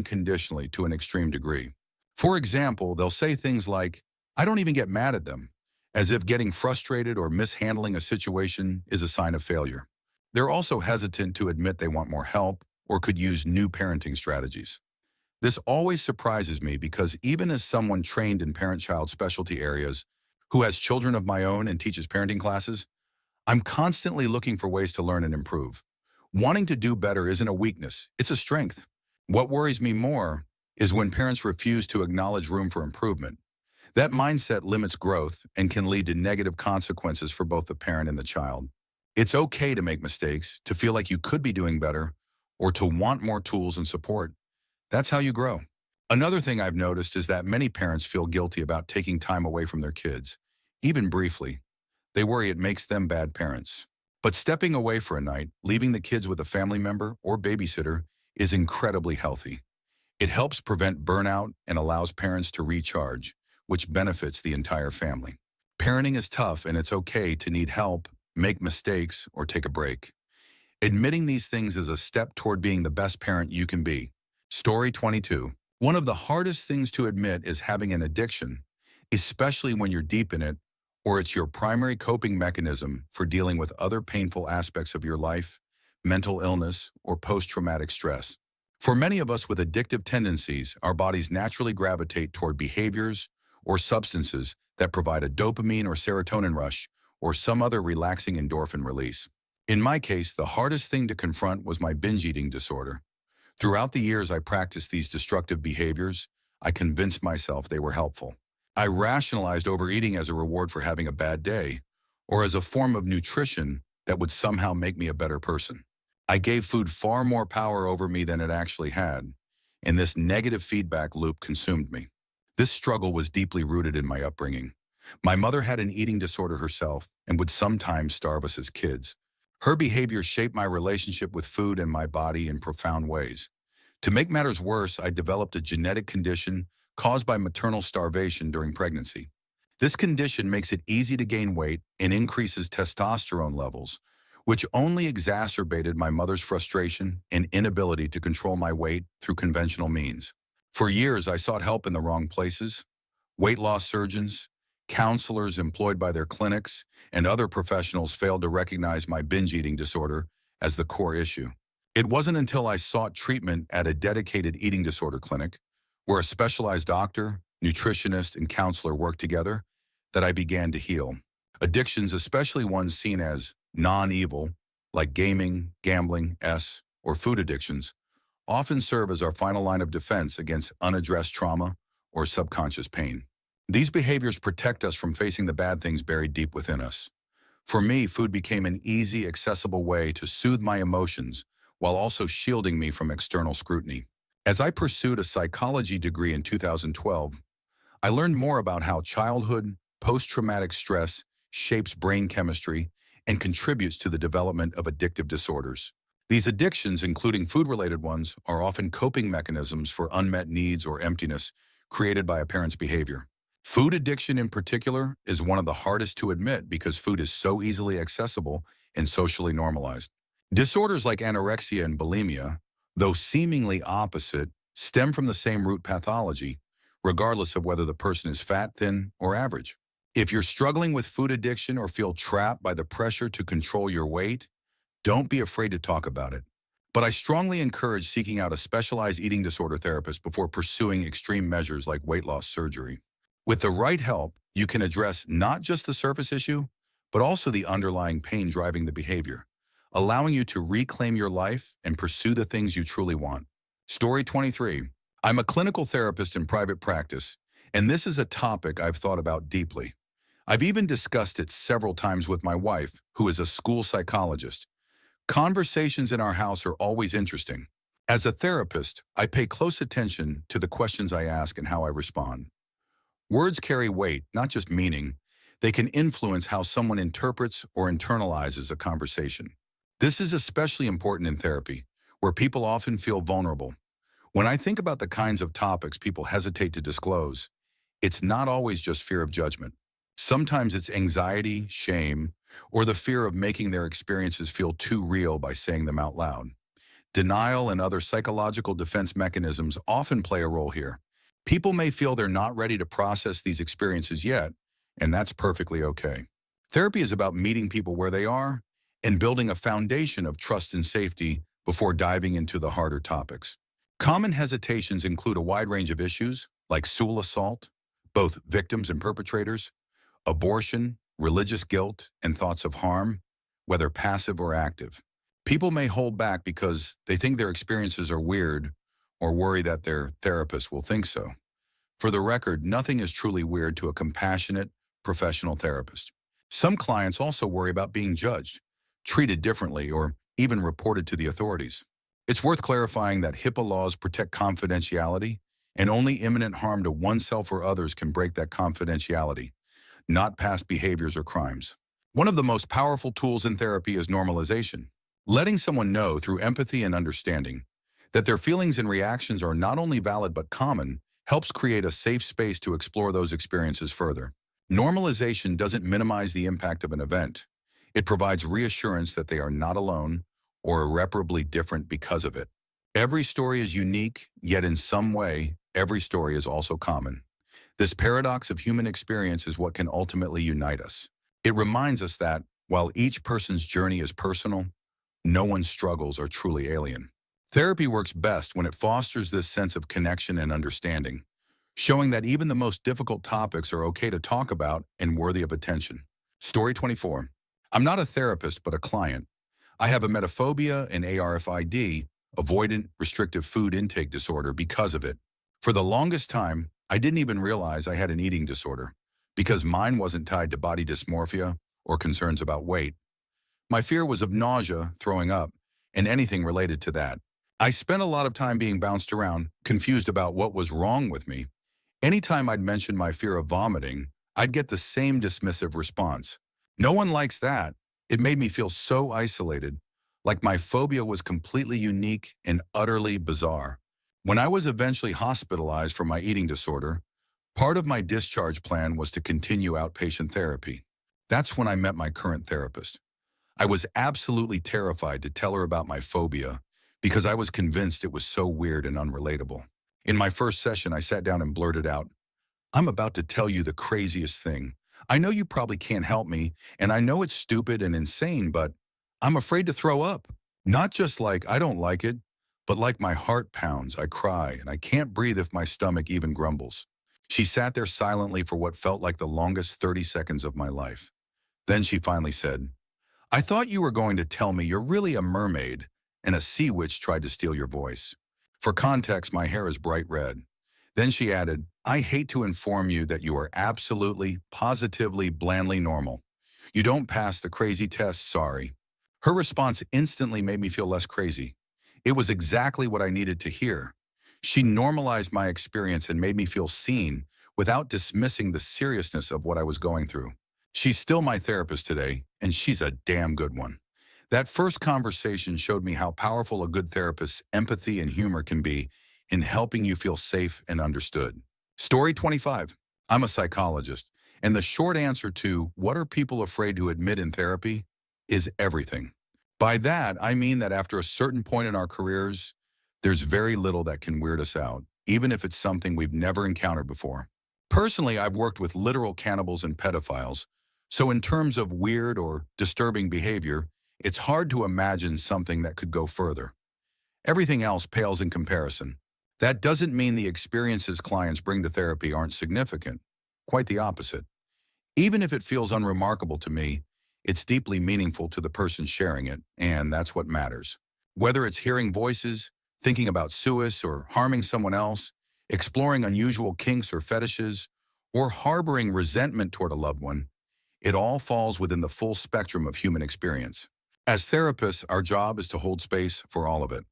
unconditionally to an extreme degree. For example, they'll say things like, "I don't even get mad at them," as if getting frustrated or mishandling a situation is a sign of failure. They're also hesitant to admit they want more help or could use new parenting strategies. This always surprises me because even as someone trained in parent-child specialty areas who has children of my own and teaches parenting classes, I'm constantly looking for ways to learn and improve. Wanting to do better isn't a weakness, it's a strength. What worries me more is when parents refuse to acknowledge room for improvement. That mindset limits growth and can lead to negative consequences for both the parent and the child. It's okay to make mistakes, to feel like you could be doing better, or to want more tools and support. That's how you grow. Another thing I've noticed is that many parents feel guilty about taking time away from their kids, even briefly. They worry it makes them bad parents. But stepping away for a night, leaving the kids with a family member or babysitter, is incredibly healthy. It helps prevent burnout and allows parents to recharge, which benefits the entire family. Parenting is tough, and it's okay to need help, make mistakes, or take a break. Admitting these things is a step toward being the best parent you can be. Story 22. One of the hardest things to admit is having an addiction, especially when you're deep in it, or it's your primary coping mechanism for dealing with other painful aspects of your life, mental illness, or post-traumatic stress. For many of us with addictive tendencies, our bodies naturally gravitate toward behaviors or substances that provide a dopamine or serotonin rush or some other relaxing endorphin release. In my case, the hardest thing to confront was my binge eating disorder. Throughout the years I practiced these destructive behaviors, I convinced myself they were helpful. I rationalized overeating as a reward for having a bad day, or as a form of nutrition that would somehow make me a better person. I gave food far more power over me than it actually had, and this negative feedback loop consumed me. This struggle was deeply rooted in my upbringing. My mother had an eating disorder herself and would sometimes starve us as kids. Her behavior shaped my relationship with food and my body in profound ways. To make matters worse, I developed a genetic condition caused by maternal starvation during pregnancy. This condition makes it easy to gain weight and increases testosterone levels, which only exacerbated my mother's frustration and inability to control my weight through conventional means. For years, I sought help in the wrong places. Weight loss surgeons, counselors employed by their clinics, and other professionals failed to recognize my binge eating disorder as the core issue. It wasn't until I sought treatment at a dedicated eating disorder clinic, where a specialized doctor, nutritionist, and counselor worked together, that I began to heal. Addictions, especially ones seen as non-evil, like gaming, gambling, or food addictions, often serve as our final line of defense against unaddressed trauma or subconscious pain. These behaviors protect us from facing the bad things buried deep within us. For me, food became an easy, accessible way to soothe my emotions while also shielding me from external scrutiny. As I pursued a psychology degree in 2012, I learned more about how childhood, post-traumatic stress shapes brain chemistry and contributes to the development of addictive disorders. These addictions, including food-related ones, are often coping mechanisms for unmet needs or emptiness created by a parent's behavior. Food addiction in particular is one of the hardest to admit because food is so easily accessible and socially normalized. Disorders like anorexia and bulimia, though seemingly opposite, stem from the same root pathology, regardless of whether the person is fat, thin, or average. If you're struggling with food addiction or feel trapped by the pressure to control your weight, don't be afraid to talk about it. But I strongly encourage seeking out a specialized eating disorder therapist before pursuing extreme measures like weight loss surgery. With the right help, you can address not just the surface issue, but also the underlying pain driving the behavior, allowing you to reclaim your life and pursue the things you truly want. Story 23. I'm a clinical therapist in private practice, and this is a topic I've thought about deeply. I've even discussed it several times with my wife, who is a school psychologist. Conversations in our house are always interesting. As a therapist, I pay close attention to the questions I ask and how I respond. Words carry weight, not just meaning. They can influence how someone interprets or internalizes a conversation. This is especially important in therapy, where people often feel vulnerable. When I think about the kinds of topics people hesitate to disclose, it's not always just fear of judgment. Sometimes it's anxiety, shame, or the fear of making their experiences feel too real by saying them out loud. Denial and other psychological defense mechanisms often play a role here. People may feel they're not ready to process these experiences yet, and that's perfectly okay. Therapy is about meeting people where they are and building a foundation of trust and safety before diving into the harder topics. Common hesitations include a wide range of issues like sexual assault, both victims and perpetrators, abortion, religious guilt, and thoughts of harm, whether passive or active. People may hold back because they think their experiences are weird or worry that their therapist will think so. For the record, nothing is truly weird to a compassionate, professional therapist. Some clients also worry about being judged, treated differently, or even reported to the authorities. It's worth clarifying that HIPAA laws protect confidentiality, and only imminent harm to oneself or others can break that confidentiality, not past behaviors or crimes. One of the most powerful tools in therapy is normalization. Letting someone know through empathy and understanding that their feelings and reactions are not only valid but common helps create a safe space to explore those experiences further. Normalization doesn't minimize the impact of an event. It provides reassurance that they are not alone or irreparably different because of it. Every story is unique, yet in some way, every story is also common. This paradox of human experience is what can ultimately unite us. It reminds us that, while each person's journey is personal, no one's struggles are truly alien. Therapy works best when it fosters this sense of connection and understanding, showing that even the most difficult topics are okay to talk about and worthy of attention. Story 24. I'm not a therapist, but a client. I have emetophobia and ARFID, avoidant restrictive food intake disorder, because of it. For the longest time, I didn't even realize I had an eating disorder, because mine wasn't tied to body dysmorphia or concerns about weight. My fear was of nausea, throwing up, and anything related to that. I spent a lot of time being bounced around, confused about what was wrong with me. Anytime I'd mention my fear of vomiting, I'd get the same dismissive response. No one likes that. It made me feel so isolated, like my phobia was completely unique and utterly bizarre. When I was eventually hospitalized for my eating disorder, part of my discharge plan was to continue outpatient therapy. That's when I met my current therapist. I was absolutely terrified to tell her about my phobia because I was convinced it was so weird and unrelatable. In my first session, I sat down and blurted out, "I'm about to tell you the craziest thing. I know you probably can't help me, and I know it's stupid and insane, but I'm afraid to throw up. Not just like I don't like it, but like my heart pounds, I cry, and I can't breathe if my stomach even grumbles." She sat there silently for what felt like the longest 30 seconds of my life. Then she finally said, "I thought you were going to tell me you're really a mermaid and a sea witch tried to steal your voice." For context, my hair is bright red. Then she added, "I hate to inform you that you are absolutely, positively, blandly normal. You don't pass the crazy test, sorry." Her response instantly made me feel less crazy. It was exactly what I needed to hear. She normalized my experience and made me feel seen without dismissing the seriousness of what I was going through. She's still my therapist today, and she's a damn good one. That first conversation showed me how powerful a good therapist's empathy and humor can be in helping you feel safe and understood. Story 25. I'm a psychologist, and the short answer to what are people afraid to admit in therapy is everything. By that, I mean that after a certain point in our careers, there's very little that can weird us out, even if it's something we've never encountered before. Personally, I've worked with literal cannibals and pedophiles, so in terms of weird or disturbing behavior, it's hard to imagine something that could go further. Everything else pales in comparison. That doesn't mean the experiences clients bring to therapy aren't significant. Quite the opposite. Even if it feels unremarkable to me, it's deeply meaningful to the person sharing it, and that's what matters. Whether it's hearing voices, thinking about suicide or harming someone else, exploring unusual kinks or fetishes, or harboring resentment toward a loved one, it all falls within the full spectrum of human experience. As therapists, our job is to hold space for all of it.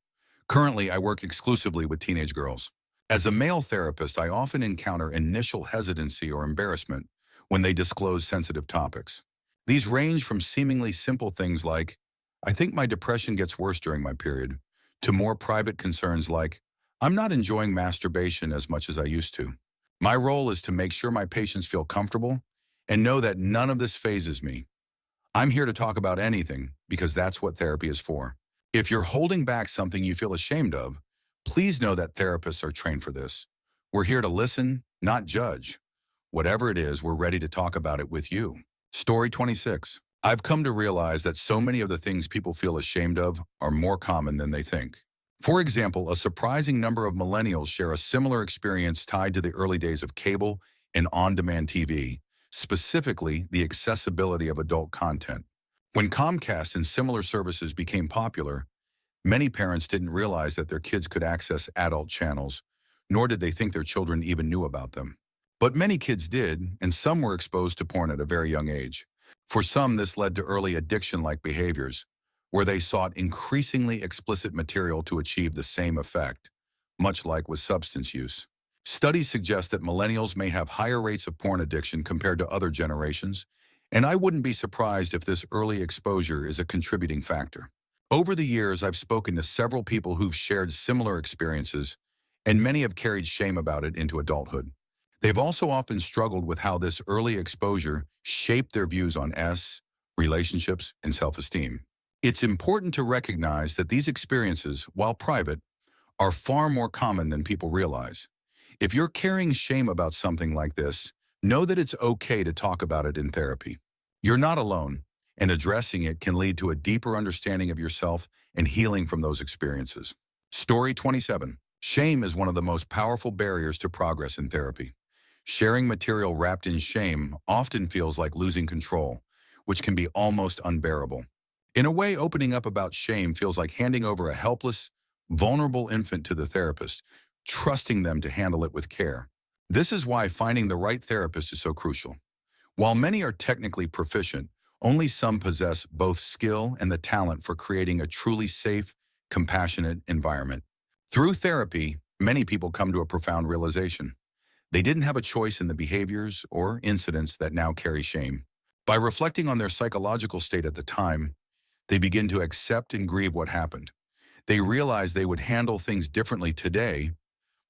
Currently, I work exclusively with teenage girls. As a male therapist, I often encounter initial hesitancy or embarrassment when they disclose sensitive topics. These range from seemingly simple things like, "I think my depression gets worse during my period," to more private concerns like, "I'm not enjoying masturbation as much as I used to." My role is to make sure my patients feel comfortable and know that none of this phases me. I'm here to talk about anything because that's what therapy is for. If you're holding back something you feel ashamed of, please know that therapists are trained for this. We're here to listen, not judge. Whatever it is, we're ready to talk about it with you. Story 26. I've come to realize that so many of the things people feel ashamed of are more common than they think. For example, a surprising number of millennials share a similar experience tied to the early days of cable and on-demand TV, specifically the accessibility of adult content. When Comcast and similar services became popular, many parents didn't realize that their kids could access adult channels, nor did they think their children even knew about them. But many kids did, and some were exposed to porn at a very young age. For some, this led to early addiction-like behaviors, where they sought increasingly explicit material to achieve the same effect, much like with substance use. Studies suggest that millennials may have higher rates of porn addiction compared to other generations, and I wouldn't be surprised if this early exposure is a contributing factor. Over the years, I've spoken to several people who've shared similar experiences, and many have carried shame about it into adulthood. They've also often struggled with how this early exposure shaped their views on relationships, and self-esteem. It's important to recognize that these experiences, while private, are far more common than people realize. If you're carrying shame about something like this, know that it's okay to talk about it in therapy. You're not alone, and addressing it can lead to a deeper understanding of yourself and healing from those experiences. Story 27. Shame is one of the most powerful barriers to progress in therapy. Sharing material wrapped in shame often feels like losing control, which can be almost unbearable. In a way, opening up about shame feels like handing over a helpless, vulnerable infant to the therapist, trusting them to handle it with care. This is why finding the right therapist is so crucial. While many are technically proficient, only some possess both skill and the talent for creating a truly safe, compassionate environment. Through therapy, many people come to a profound realization. They didn't have a choice in the behaviors or incidents that now carry shame. By reflecting on their psychological state at the time, they begin to accept and grieve what happened. They realize they would handle things differently today,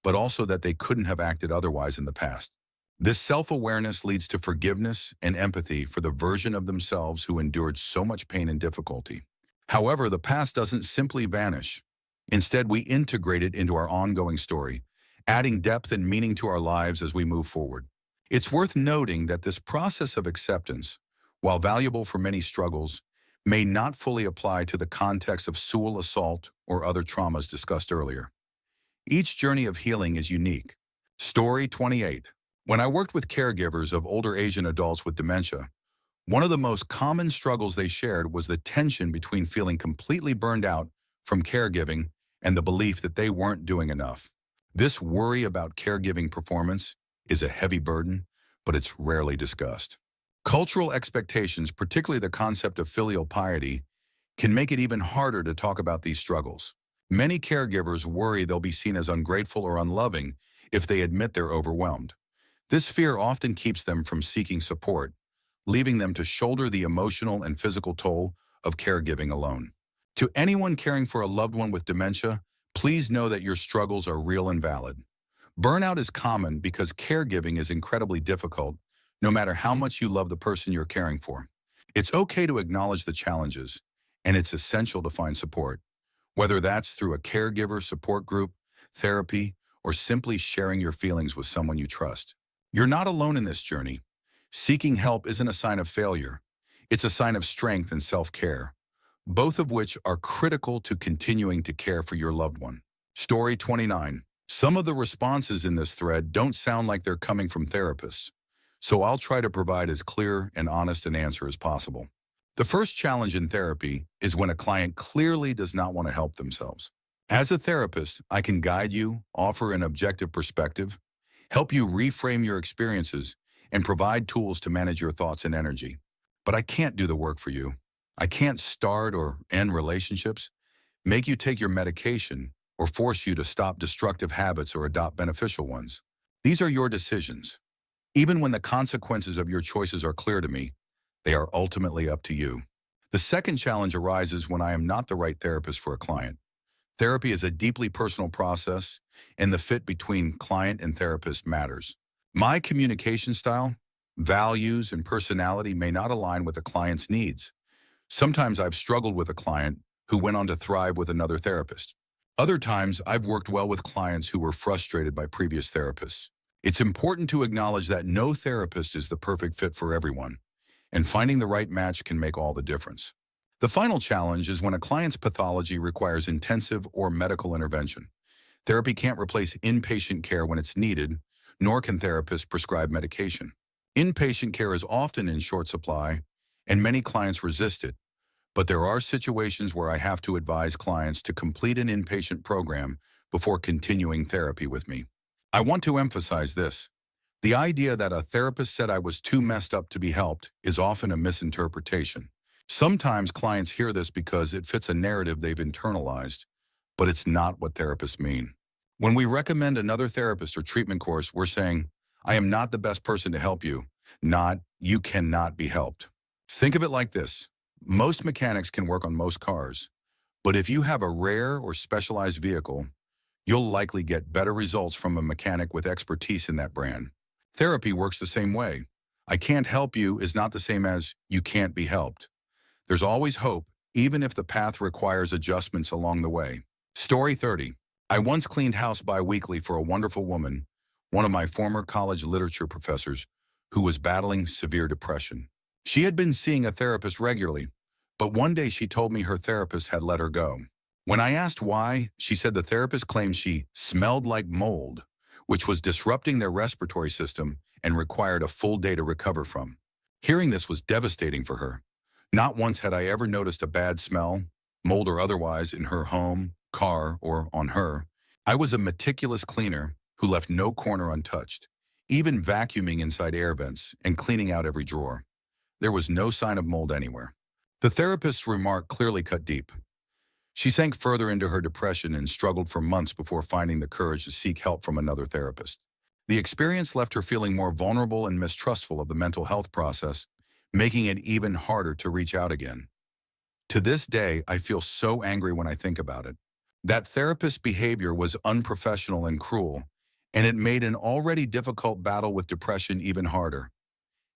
but also that they couldn't have acted otherwise in the past. This self-awareness leads to forgiveness and empathy for the version of themselves who endured so much pain and difficulty. However, the past doesn't simply vanish. Instead, we integrate it into our ongoing story, adding depth and meaning to our lives as we move forward. It's worth noting that this process of acceptance, while valuable for many struggles, may not fully apply to the context of sexual assault or other traumas discussed earlier. Each journey of healing is unique. Story 28. When I worked with caregivers of older Asian adults with dementia, one of the most common struggles they shared was the tension between feeling completely burned out from caregiving and the belief that they weren't doing enough. This worry about caregiving performance is a heavy burden, but it's rarely discussed. Cultural expectations, particularly the concept of filial piety, can make it even harder to talk about these struggles. Many caregivers worry they'll be seen as ungrateful or unloving if they admit they're overwhelmed. This fear often keeps them from seeking support, leaving them to shoulder the emotional and physical toll of caregiving alone. To anyone caring for a loved one with dementia, please know that your struggles are real and valid. Burnout is common because caregiving is incredibly difficult, no matter how much you love the person you're caring for. It's okay to acknowledge the challenges, and it's essential to find support, whether that's through a caregiver support group, therapy, or simply sharing your feelings with someone you trust. You're not alone in this journey. Seeking help isn't a sign of failure. It's a sign of strength and self-care, both of which are critical to continuing to care for your loved one. Story 29. Some of the responses in this thread don't sound like they're coming from therapists, so I'll try to provide as clear and honest an answer as possible. The first challenge in therapy is when a client clearly does not want to help themselves. As a therapist, I can guide you, offer an objective perspective, help you reframe your experiences, and provide tools to manage your thoughts and energy. But I can't do the work for you. I can't start or end relationships, make you take your medication, or force you to stop destructive habits or adopt beneficial ones. These are your decisions. Even when the consequences of your choices are clear to me, they are ultimately up to you. The second challenge arises when I am not the right therapist for a client. Therapy is a deeply personal process, and the fit between client and therapist matters. My communication style, values, and personality may not align with a client's needs. Sometimes I've struggled with a client who went on to thrive with another therapist. Other times, I've worked well with clients who were frustrated by previous therapists. It's important to acknowledge that no therapist is the perfect fit for everyone, and finding the right match can make all the difference. The final challenge is when a client's pathology requires intensive or medical intervention. Therapy can't replace inpatient care when it's needed, nor can therapists prescribe medication. Inpatient care is often in short supply, and many clients resist it, but there are situations where I have to advise clients to complete an inpatient program before continuing therapy with me. I want to emphasize this. The idea that a therapist said I was too messed up to be helped is often a misinterpretation. Sometimes clients hear this because it fits a narrative they've internalized, but it's not what therapists mean. When we recommend another therapist or treatment course, we're saying, I am not the best person to help you, not you cannot be helped. Think of it like this. Most mechanics can work on most cars, but if you have a rare or specialized vehicle, you'll likely get better results from a mechanic with expertise in that brand. Therapy works the same way. I can't help you is not the same as you can't be helped. There's always hope, even if the path requires adjustments along the way. Story 30. I once cleaned house bi-weekly for a wonderful woman, one of my former college literature professors, who was battling severe depression. She had been seeing a therapist regularly, but one day she told me her therapist had let her go. When I asked why, she said the therapist claimed she smelled like mold, which was disrupting their respiratory system and required a full day to recover from. Hearing this was devastating for her. Not once had I ever noticed a bad smell, mold or otherwise, in her home, car, or on her. I was a meticulous cleaner who left no corner untouched, even vacuuming inside air vents and cleaning out every drawer. There was no sign of mold anywhere. The therapist's remark clearly cut deep. She sank further into her depression and struggled for months before finding the courage to seek help from another therapist. The experience left her feeling more vulnerable and mistrustful of the mental health process, making it even harder to reach out again. To this day, I feel so angry when I think about it. That therapist's behavior was unprofessional and cruel, and it made an already difficult battle with depression even harder.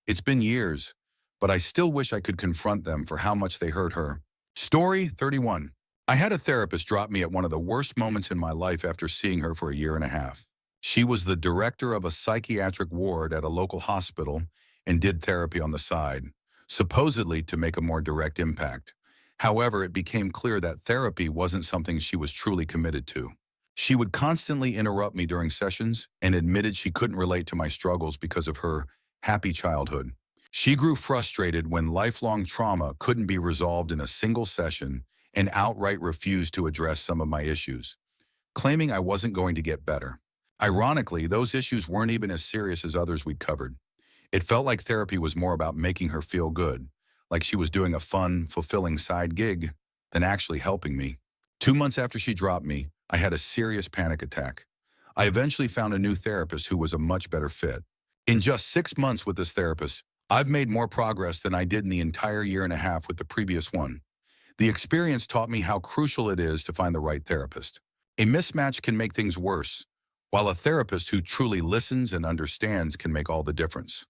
It's been years, but I still wish I could confront them for how much they hurt her. Story 31. I had a therapist drop me at one of the worst moments in my life after seeing her for a year and a half. She was the director of a psychiatric ward at a local hospital and did therapy on the side, supposedly to make a more direct impact. However, it became clear that therapy wasn't something she was truly committed to. She would constantly interrupt me during sessions and admitted she couldn't relate to my struggles because of her happy childhood. She grew frustrated when lifelong trauma couldn't be resolved in a single session and outright refused to address some of my issues, claiming I wasn't going to get better. Ironically, those issues weren't even as serious as others we'd covered. It felt like therapy was more about making her feel good, like she was doing a fun, fulfilling side gig, than actually helping me. 2 months after she dropped me, I had a serious panic attack. I eventually found a new therapist who was a much better fit. In just 6 months with this therapist, I've made more progress than I did in the entire year and a half with the previous one. The experience taught me how crucial it is to find the right therapist. A mismatch can make things worse, while a therapist who truly listens and understands can make all the difference.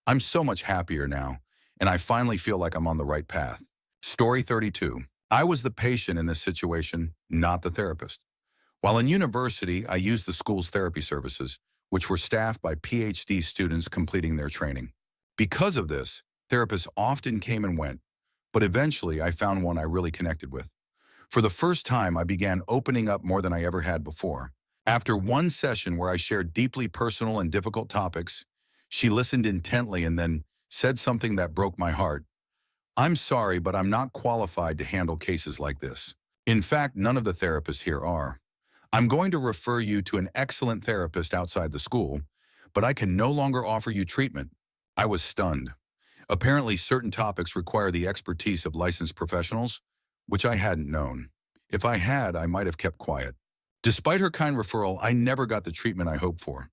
I'm so much happier now, and I finally feel like I'm on the right path. Story 32. I was the patient in this situation, not the therapist. While in university, I used the school's therapy services, which were staffed by PhD students completing their training. Because of this, therapists often came and went, but eventually I found one I really connected with. For the first time, I began opening up more than I ever had before. After one session where I shared deeply personal and difficult topics, she listened intently and then said something that broke my heart. I'm sorry, but I'm not qualified to handle cases like this. In fact, none of the therapists here are. I'm going to refer you to an excellent therapist outside the school, but I can no longer offer you treatment. I was stunned. Apparently, certain topics require the expertise of licensed professionals, which I hadn't known. If I had, I might have kept quiet. Despite her kind referral, I never got the treatment I hoped for.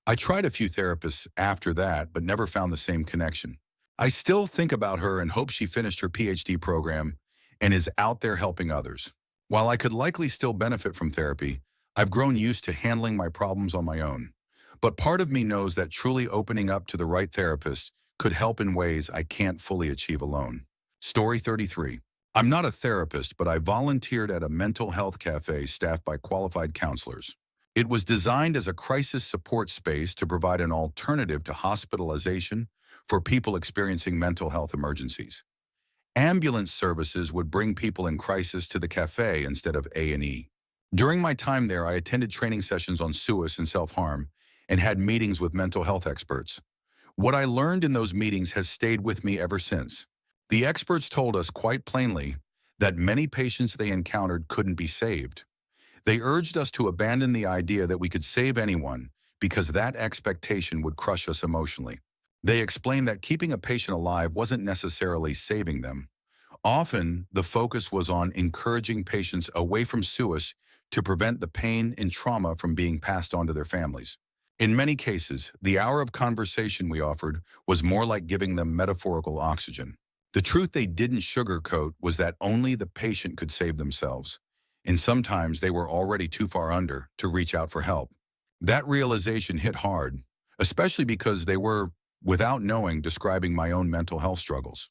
I tried a few therapists after that, but never found the same connection. I still think about her and hope she finished her PhD program and is out there helping others. While I could likely still benefit from therapy, I've grown used to handling my problems on my own. But part of me knows that truly opening up to the right therapist could help in ways I can't fully achieve alone. Story 33. I'm not a therapist, but I volunteered at a mental health cafe staffed by qualified counselors. It was designed as a crisis support space to provide an alternative to hospitalization for people experiencing mental health emergencies. Ambulance services would bring people in crisis to the cafe instead of A&E. During my time there, I attended training sessions on suicide and self-harm and had meetings with mental health experts. What I learned in those meetings has stayed with me ever since. The experts told us quite plainly that many patients they encountered couldn't be saved. They urged us to abandon the idea that we could save anyone because that expectation would crush us emotionally. They explained that keeping a patient alive wasn't necessarily saving them. Often, the focus was on encouraging patients away from suicide to prevent the pain and trauma from being passed on to their families. In many cases, the hour of conversation we offered was more like giving them metaphorical oxygen. The truth they didn't sugarcoat was that only the patient could save themselves, and sometimes they were already too far under to reach out for help. That realization hit hard, especially because they were, without knowing, describing my own mental health struggles.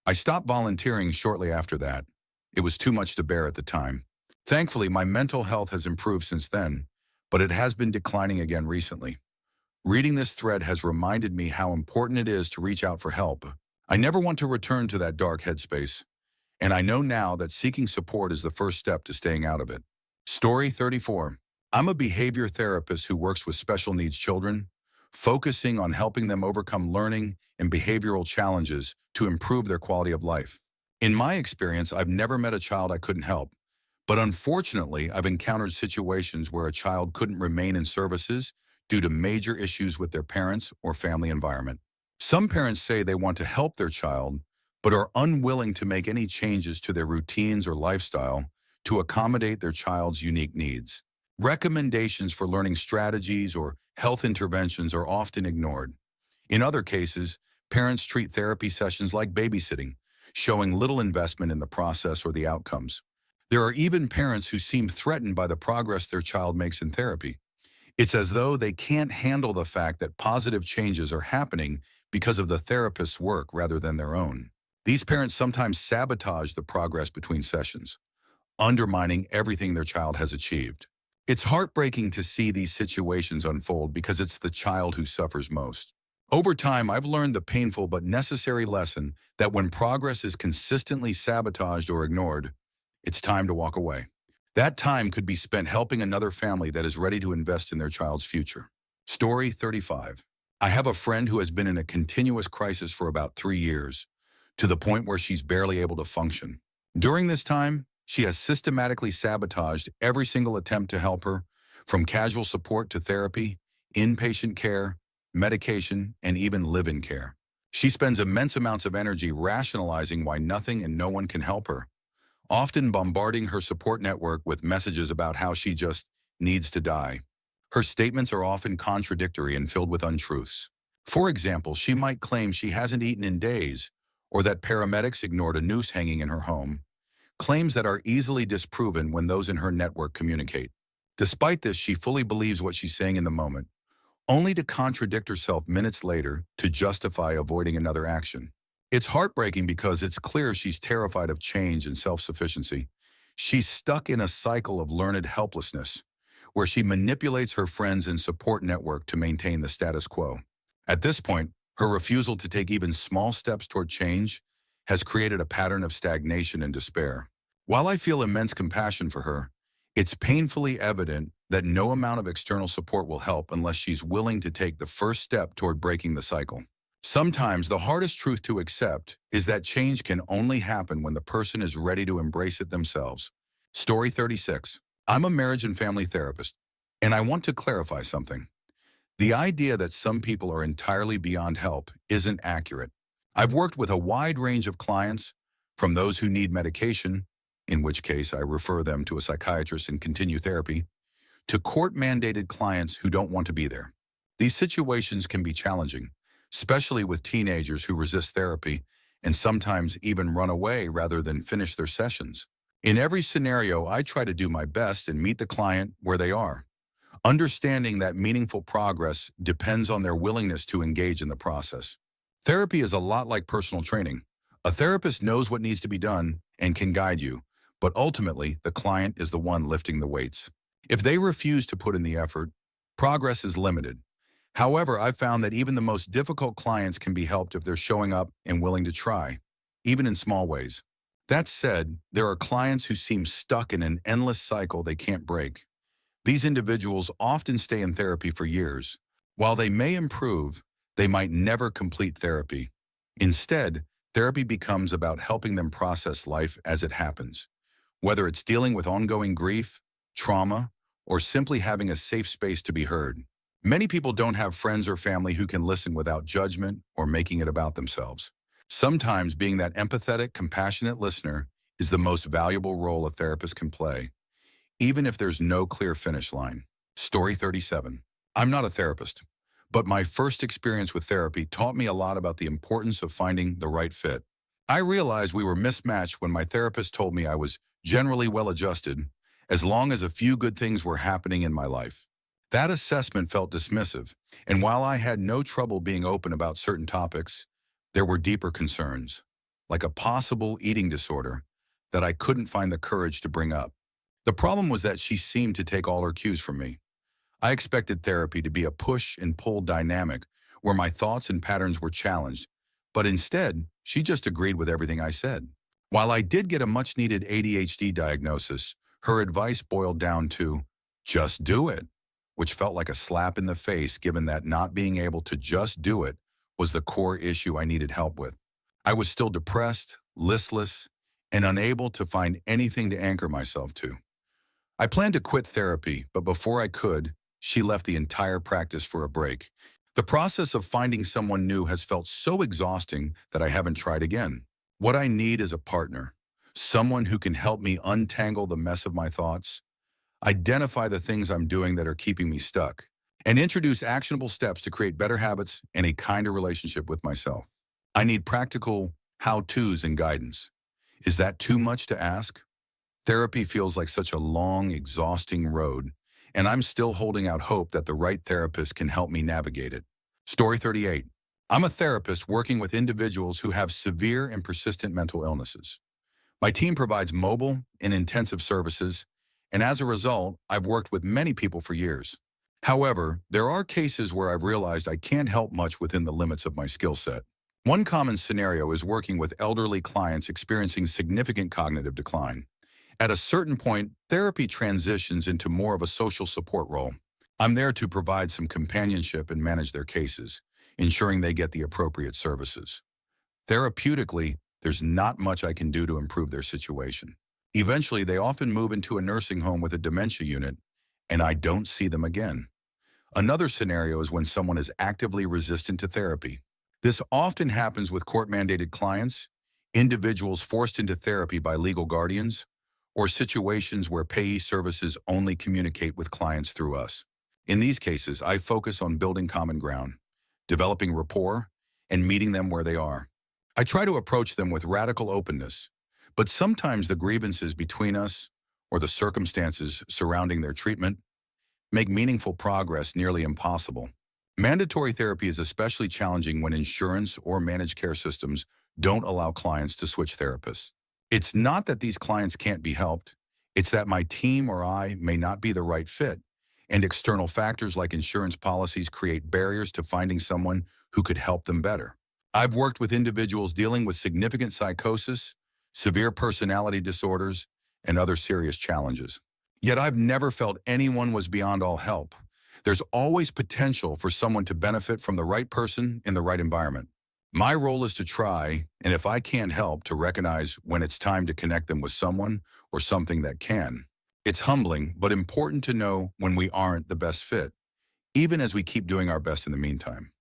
I stopped volunteering shortly after that. It was too much to bear at the time. Thankfully, my mental health has improved since then, but it has been declining again recently. Reading this thread has reminded me how important it is to reach out for help. I never want to return to that dark headspace, and I know now that seeking support is the first step to staying out of it. Story 34. I'm a behavior therapist who works with special needs children, focusing on helping them overcome learning and behavioral challenges to improve their quality of life. In my experience, I've never met a child I couldn't help, but unfortunately, I've encountered situations where a child couldn't remain in services due to major issues with their parents or family environment. Some parents say they want to help their child, but are unwilling to make any changes to their routines or lifestyle to accommodate their child's unique needs. Recommendations for learning strategies or health interventions are often ignored. In other cases, parents treat therapy sessions like babysitting, showing little investment in the process or the outcomes. There are even parents who seem threatened by the progress their child makes in therapy. It's as though they can't handle the fact that positive changes are happening because of the therapist's work rather than their own. These parents sometimes sabotage the progress between sessions, undermining everything their child has achieved. It's heartbreaking to see these situations unfold because it's the child who suffers most. Over time, I've learned the painful but necessary lesson that when progress is consistently sabotaged or ignored, it's time to walk away. That time could be spent helping another family that is ready to invest in their child's future. Story 35. I have a friend who has been in a continuous crisis for about 3 years, to the point where she's barely able to function. During this time, she has systematically sabotaged every single attempt to help her, from casual support to therapy, inpatient care, medication, and even live-in care. She spends immense amounts of energy rationalizing why nothing and no one can help her, often bombarding her support network with messages about how she just needs to die. Her statements are often contradictory and filled with untruths. For example, she might claim she hasn't eaten in days, or that paramedics ignored a noose hanging in her home, claims that are easily disproven when those in her network communicate. Despite this, she fully believes what she's saying in the moment, only to contradict herself minutes later to justify avoiding another action. It's heartbreaking because it's clear she's terrified of change and self-sufficiency. She's stuck in a cycle of learned helplessness, where she manipulates her friends and support network to maintain the status quo. At this point, her refusal to take even small steps toward change has created a pattern of stagnation and despair. While I feel immense compassion for her, it's painfully evident that no amount of external support will help unless she's willing to take the first step toward breaking the cycle. Sometimes the hardest truth to accept is that change can only happen when the person is ready to embrace it themselves. Story 36. I'm a marriage and family therapist, and I want to clarify something. The idea that some people are entirely beyond help isn't accurate. I've worked with a wide range of clients, from those who need medication, in which case I refer them to a psychiatrist and continue therapy, to court-mandated clients who don't want to be there. These situations can be challenging, especially with teenagers who resist therapy and sometimes even run away rather than finish their sessions. In every scenario, I try to do my best and meet the client where they are, understanding that meaningful progress depends on their willingness to engage in the process. Therapy is a lot like personal training. A therapist knows what needs to be done and can guide you, but ultimately the client is the one lifting the weights. If they refuse to put in the effort, progress is limited. However, I've found that even the most difficult clients can be helped if they're showing up and willing to try, even in small ways. That said, there are clients who seem stuck in an endless cycle they can't break. These individuals often stay in therapy for years. While they may improve, they might never complete therapy. Instead, therapy becomes about helping them process life as it happens. Whether it's dealing with ongoing grief, trauma, or simply having a safe space to be heard. Many people don't have friends or family who can listen without judgment or making it about themselves. Sometimes being that empathetic, compassionate listener is the most valuable role a therapist can play, even if there's no clear finish line. Story 37. I'm not a therapist, but my first experience with therapy taught me a lot about the importance of finding the right fit. I realized we were mismatched when my therapist told me I was generally well-adjusted, as long as a few good things were happening in my life. That assessment felt dismissive, and while I had no trouble being open about certain topics, there were deeper concerns, like a possible eating disorder, that I couldn't find the courage to bring up. The problem was that she seemed to take all her cues from me. I expected therapy to be a push and pull dynamic where my thoughts and patterns were challenged, but instead, she just agreed with everything I said. While I did get a much-needed ADHD diagnosis, her advice boiled down to, just do it, which felt like a slap in the face given that not being able to just do it was the core issue I needed help with. I was still depressed, listless, and unable to find anything to anchor myself to. I planned to quit therapy, but before I could, she left the entire practice for a break. The process of finding someone new has felt so exhausting that I haven't tried again. What I need is a partner, someone who can help me untangle the mess of my thoughts, identify the things I'm doing that are keeping me stuck, and introduce actionable steps to create better habits and a kinder relationship with myself. I need practical how-tos and guidance. Is that too much to ask? Therapy feels like such a long, exhausting road, and I'm still holding out hope that the right therapist can help me navigate it. Story 38. I'm a therapist working with individuals who have severe and persistent mental illnesses. My team provides mobile and intensive services, and as a result, I've worked with many people for years. However, there are cases where I've realized I can't help much within the limits of my skill set. One common scenario is working with elderly clients experiencing significant cognitive decline. At a certain point, therapy transitions into more of a social support role. I'm there to provide some companionship and manage their cases, ensuring they get the appropriate services. Therapeutically, there's not much I can do to improve their situation. Eventually, they often move into a nursing home with a dementia unit, and I don't see them again. Another scenario is when someone is actively resistant to therapy. This often happens with court-mandated clients, individuals forced into therapy by legal guardians, or situations where payee services only communicate with clients through us. In these cases, I focus on building common ground, developing rapport, and meeting them where they are. I try to approach them with radical openness, but sometimes the grievances between us, or the circumstances surrounding their treatment, make meaningful progress nearly impossible. Mandatory therapy is especially challenging when insurance or managed care systems don't allow clients to switch therapists. It's not that these clients can't be helped, it's that my team or I may not be the right fit, and external factors like insurance policies create barriers to finding someone who could help them better. I've worked with individuals dealing with significant psychosis, severe personality disorders, and other serious challenges. Yet I've never felt anyone was beyond all help. There's always potential for someone to benefit from the right person in the right environment. My role is to try, and if I can't help, to recognize when it's time to connect them with someone or something that can. It's humbling, but important to know when we aren't the best fit, even as we keep doing our best in the meantime.